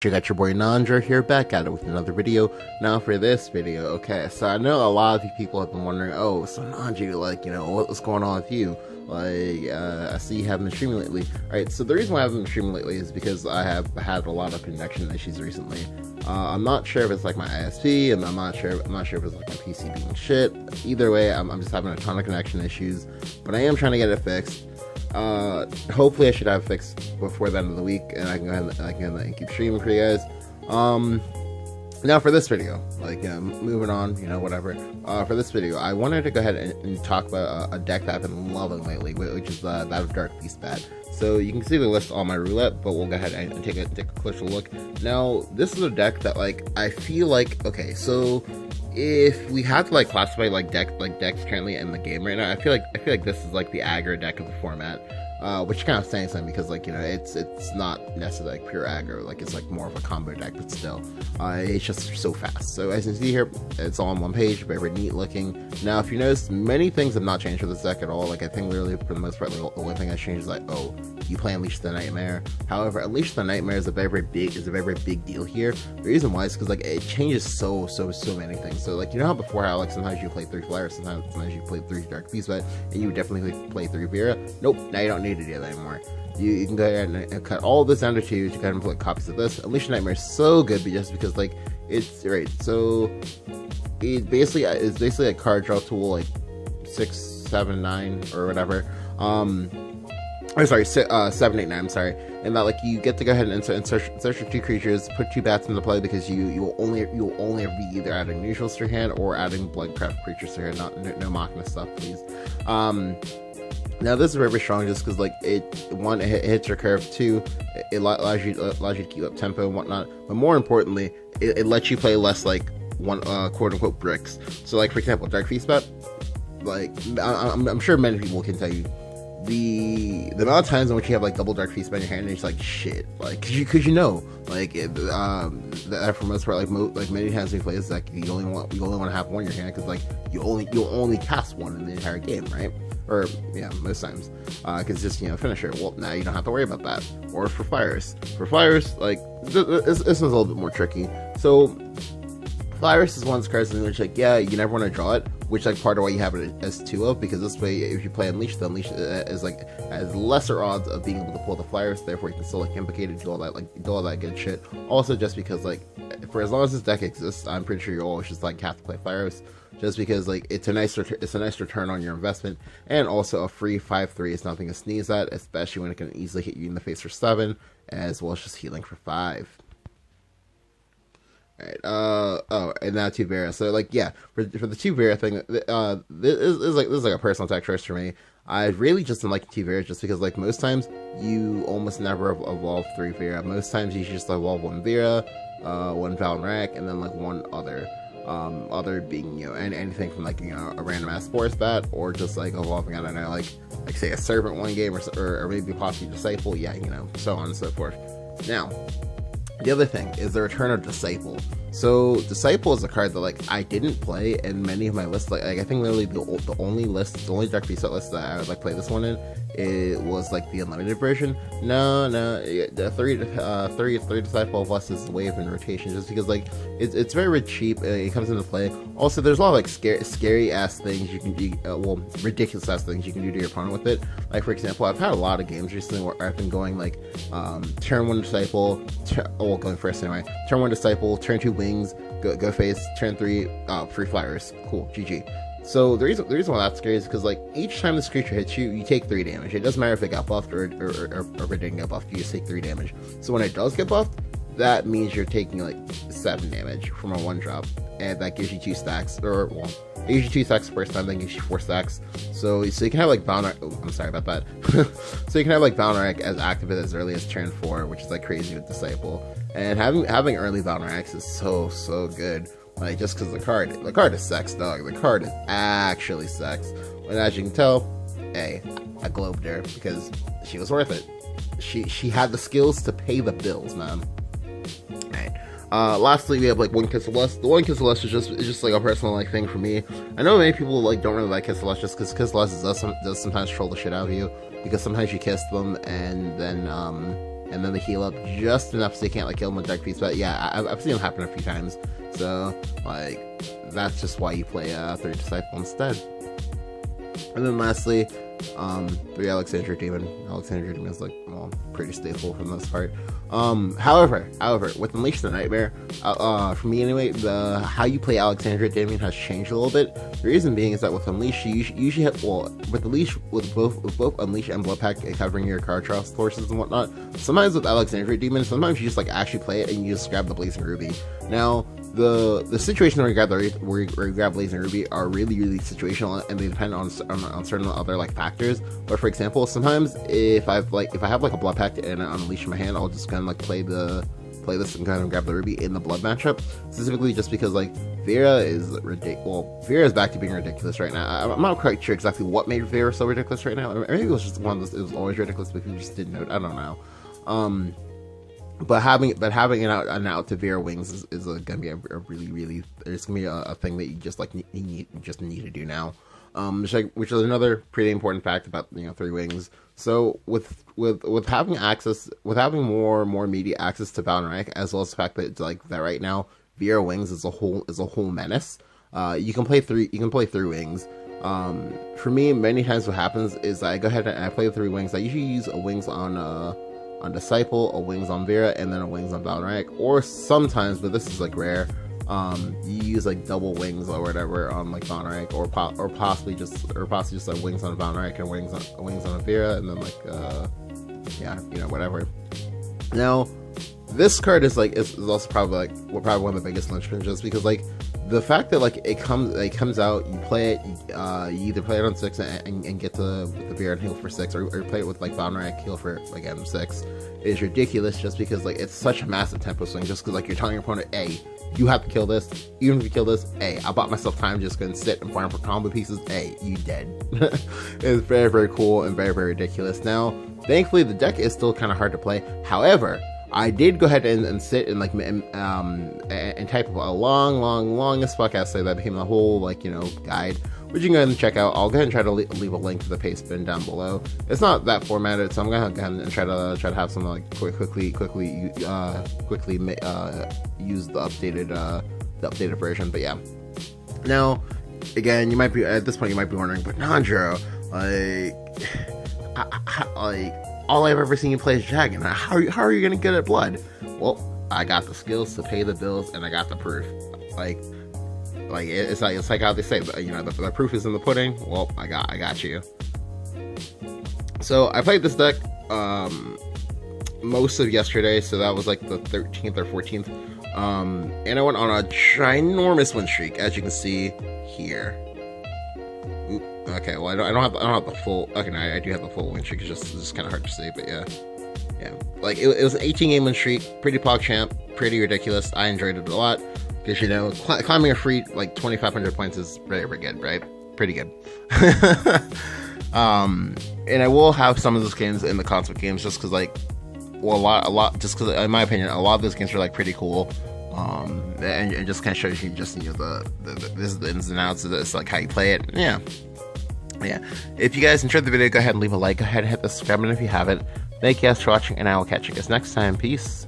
Check out your boy Nandra here, back at it with another video. Now for this video, okay, so I know a lot of you people have been wondering, oh, so Nandra, like, you know, what's going on with you? Like, I see you haven't been streaming lately. Alright, so the reason why I haven't been streaming lately is because I have had a lot of connection issues recently. I'm not sure if it's like my ISP, and I'm not sure if it's like my PC being shit. Either way, I'm just having a ton of connection issues, but I am trying to get it fixed. Hopefully I should have it fixed before the end of the week, and I can go ahead and keep streaming for you guys. Now for this video, like, moving on, you know, whatever. For this video, I wanted to go ahead and talk about a deck that I've been loving lately, which is that of Darkfeast bat. So you can see the list on my roulette, but we'll go ahead and take a closer look. Now, this is a deck that, like, I feel like, okay, so if we had to like classify decks currently in the game right now, I feel like this is like the aggro deck of the format. Which kind of saying something because, like, you know, it's not necessarily like pure aggro, like it's like more of a combo deck, but still, it's just so fast. So as you can see here, it's all on one page, very neat looking. Now, if you notice, many things have not changed for this deck at all. Like, I think literally for the most part, like, the only thing that's changed is like, oh, you play Unleash the Nightmare. However, Unleash the Nightmare is a very big deal here. The reason why is because, like, it changes so many things. So, like, you know how before, how, like, sometimes you play 3 Flyers, sometimes you play 3 Darkfeast bat, and you would definitely play 3 Vera. Nope, now you don't need to do that anymore. You can go ahead and cut all this down to 2 to go ahead and put copies of this. Unleash the Nightmare is so good, but just because, like, it's right. So it's basically a card draw tool, like 6, 7, 9, or whatever. I'm sorry, 7, 8, 9, I'm sorry. And that, like, you get to go ahead and search your 2 creatures, put 2 bats into play, because you will only be either adding neutrals to your hand or adding bloodcraft creatures to your hand. No Machina stuff, please. Now this is very strong just because, like, it hits your curve. 2, it allows you to keep up tempo and whatnot. But more importantly, it lets you play less, like, quote unquote bricks. So, like, for example, Darkfeast bat, like, I'm sure many people can tell you the amount of times in which you have, like, double Darkfeast bat in your hand and it's like, shit, like, cause you know, like, that for most part, like many times we play this deck, you only want to have 1 in your hand, because, like, you'll only cast 1 in the entire game, right? Or, yeah, most times, because just, you know, finisher. Well, now you don't have to worry about that. Or for Flyers, like, this one's a little bit more tricky. So Flyers is one of those cards in which, like, yeah, you never want to draw it, which, like, part of why you have it as 2 of, because this way, if you play Unleash, the Unleash is, like, has lesser odds of being able to pull the Flyers, therefore you can still, like, implicate it, do all that good shit. Also, just because, like, for as long as this deck exists, I'm pretty sure you always just, like, have to play Flyers, just because, like, it's a nice return on your investment, and also a free 5/3 is nothing to sneeze at, especially when it can easily hit you in the face for 7, as well as just healing for 5. Alright, oh, and now 2 Vera. So, like, yeah, for the 2 Vera thing, this is like a personal tech choice for me. I really just don't like 2 Vera just because, like, most times you almost never evolve 3 Vera. Most times you just evolve 1 Vera, 1 Valnrak, and then, like, 1 other. Other being, you know, anything from, like, you know, a random ass force bat, or just, like, evolving, I don't know, like say a servant one game, or maybe possibly disciple, yeah, you know, so on and so forth. Now, the other thing is the return of Disciple. So Disciple is a card that, like, I didn't play in many of my lists. Like I think literally the only Darkfeast set list that I would, like, play this one in, it was, like, the unlimited version. No, the 3 Disciple plus is wave in rotation, just because, like, it's very cheap. It comes into play. Also, there's a lot of, like, scary ass things you can do, well, ridiculous ass things you can do to your opponent with it. Like, for example, I've had a lot of games recently where I've been going, like, turn 1 Disciple, going first anyway. Turn 1 Disciple, turn 2 Wings, go face, turn 3 free Flyers. Cool, GG. So the reason why that's scary is because, like, each time this creature hits you, you take 3 damage. It doesn't matter if it got buffed or if it didn't get buffed, you just take 3 damage. So when it does get buffed, that means you're taking, like, 7 damage from a 1-drop, and that gives you 2 stacks, or, well, it gives you 2 stacks the first time, then gives you 4 stacks. So you can have, like, Valnrak, oh, I'm sorry about that. So you can have, like, Valnrak as active as early as turn 4, which is, like, crazy with Disciple. And having early Valnraks is so good. Like, just because the card is sex, dog. The card is actually sex. And as you can tell, hey, I globed her because she was worth it. She had the skills to pay the bills, man. Alright. Lastly, we have, like, One Kiss of Lust. The One Kiss of Lust is just like a personal, like, thing for me. I know many people, like, don't really like Kiss of Lust just because Kiss of Lust does sometimes troll the shit out of you, because sometimes you kiss them and then and then they heal up just enough so they can't like kill them with Darkfeast. But yeah, I've seen it happen a few times. So like that's just why you play 3 Disciple instead. And then lastly, 3 Alexandria Demon. Alexandria Demon is like, well, pretty stable for the most part. However, with Unleash the Nightmare, for me anyway, how you play Alexandria Demon has changed a little bit. The reason being is that with Unleash, you usually have, well, with Unleash, with both Unleash and Blood Pact covering your card trial sources and whatnot, sometimes with Alexandria Demon, sometimes you just like actually play it and you just grab the Blazing Ruby. Now, the situation where you grab Blazing Ruby are really, really situational, and they depend on certain other like factors. But for example, sometimes if I have like a Blood Pact and an Unleash in my hand, I'll just kind of like play this and kind of grab the Ruby in the Blood matchup, specifically just because like Vera is ridiculous. Well, Vera is back to being ridiculous right now. I'm not quite sure exactly what made Vera so ridiculous right now. Maybe it was just one of those, it was always ridiculous, but people just didn't know it. I don't know. But having an out to Vera wings is gonna be a really it's gonna be a thing that you just like need to do now. Which is another pretty important fact about 3 wings. So with having more immediate access to Valorant, as well as the fact that it's like that right now, Vera wings is a whole menace. You can play 3 wings. For me, many times what happens is I go ahead and I play 3 wings. I usually use a wings on Disciple, a wings on Vera, and then a wings on Valorant. Or sometimes, but this is like rare, you use like double wings or whatever on like Valorant, or possibly just like wings on Valorant and wings on Vera, and then like whatever. Now, this card is also probably one of the biggest linchpins, just because like the fact that like it comes out, you play it, you either play it on 6 and get the Vera and heal for 6, or play it with like Valorant heal for like M6 is ridiculous, just because like it's such a massive tempo swing, just because like you're telling your opponent, hey, you have to kill this, even if you kill this, hey, I bought myself time just gonna sit and farm for combo pieces, hey, you dead. It's very, very cool and very, very ridiculous. Now, thankfully the deck is still kind of hard to play. However, I did go ahead and sit and like and type a long as fuck essay that became a whole guide, which you can go ahead and check out. I'll go ahead and try to leave a link to the paste bin down below. It's not that formatted, so I'm gonna go ahead and try to have some like quickly use the updated version. But yeah. Now, again, you might be at this point you might be wondering, but Nandro, all I've ever seen you play is Dragon. How are you gonna get at Blood? Well, I got the skills to pay the bills, and I got the proof. It's like how they say, the proof is in the pudding. Well, I got you. So I played this deck most of yesterday, so that was like the 13th or 14th, and I went on a ginormous win streak, as you can see here. Okay, well I don't have the full. Okay, no, I do have the full win streak. It's just kind of hard to see, but yeah. Like it was an 18-game win streak, pretty PogChamp, pretty ridiculous. I enjoyed it a lot because climbing a free like 2,500 points is very, very good, right? Pretty good. And I will have some of those games in the console games, just because a lot, just because in my opinion, a lot of those games are like pretty cool. And just kind of shows you just the ins and outs of this, like how you play it. Yeah. If you guys enjoyed the video, go ahead and leave a like. Go ahead and hit the subscribe button if you haven't. Thank you guys for watching, and I will catch you guys next time. Peace.